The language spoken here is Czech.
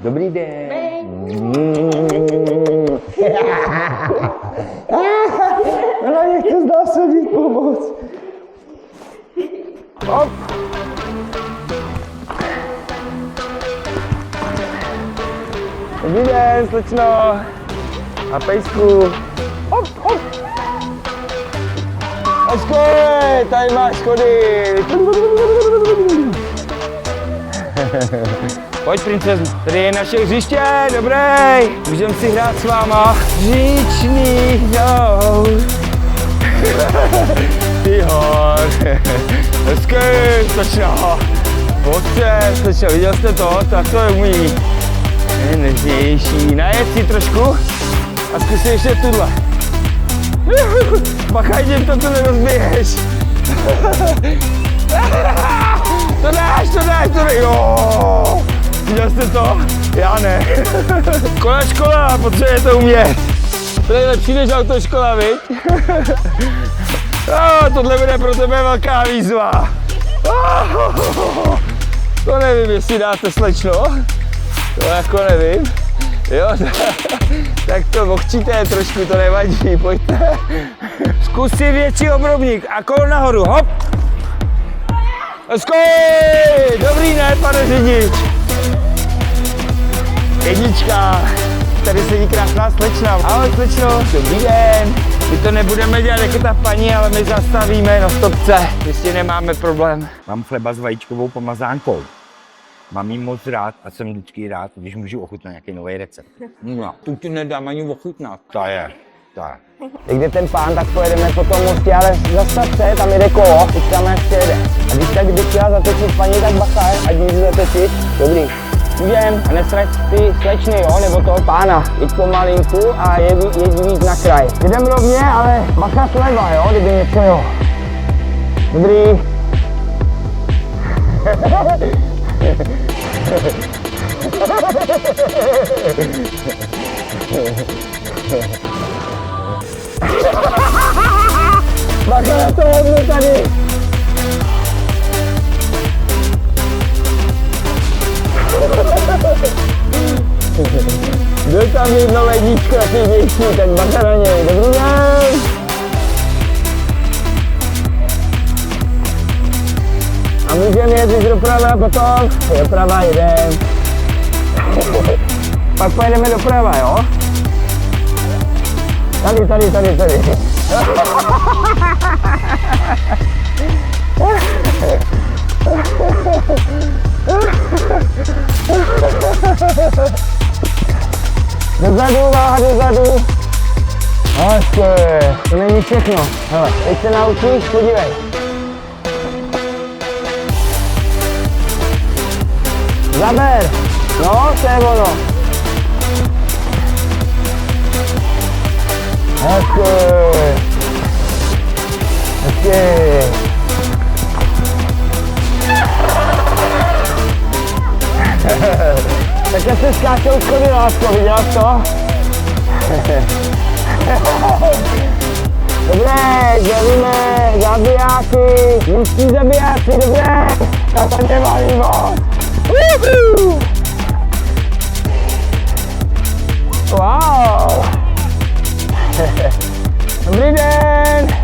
Dobrý den. Ale nechce znásobit pomoc. Hop. Dobrý den, slečno. A pejsku. Hop, hop. Ačko, tady máš schody. Pojď, princezno, tady je naše hřiště, dobrý. Můžeme si hrát s váma. Říčný jdou. Ty hor. Hezky, slečno. Pojďte, slečno, viděl jste to? Tak to je umí. Nežnější. Najet si trošku a zkus ještě tuhle. Bachaj, že to tu nerozbiješ. To dáš, jo. Viděl jste to? Já ne. Škola, potřebuje to umět. To je lepší než autoškola, viď? Tohle bude pro tebe velká výzva. To nevím, jestli dáte, slečno. To jako nevím. Jo, tak to ochčíte trošku, to nevadí, pojďte. Zkus si větší obrubník a kolo nahoru, hop. Hezky, dobrý, ne, pane řidič. Jednička, tady sedí krásná slečna. Ahoj, slečno, dobrý den. My to nebudeme dělat jako ta paní, ale my zastavíme na stopce, jestli nemáme problém. Mám chleba s vajíčkovou pomazánkou. Mám jí moc rád a jsem vždycky rád, když můžu ochutnat nějaký nový recept. No, tu ti nedám ani ochutnat. To je. Kde ten pán, tak pojedeme po tom mostě, ale zastav se, tam jede kolo, počkáme, jak se jede. A když tak bych chtěla zatočit paní, tak bacha, ať můžu zatočit. Dobrý. Jdem a nesrať ty slečny, jo, nebo toho pána. Jeď pomalinku a jeď víc na kraj. Jdem rovně, ale bacha sleva, jo, kdyby něco, jo. Dobrý. Bacha na to hodně tady. Byl tam jedno ledíčko, jaký větší, tak bacha na něj. Dobrý den. A můžeme jet doprava potom? Doprava jedem. Pak pojedeme doprava, jo? Tady. Dozadu, váha dozadu. To není všechno. Hele, teď se naučíš, podívej. Zaber! No, to je ono. Hezky. Takhle se skáčou schody, lásko, viděla jsi to? Dobré, zavíme, zabijáci, místní zabijáci, dobré. Já to nemalý moc. Wow! Dobrý den!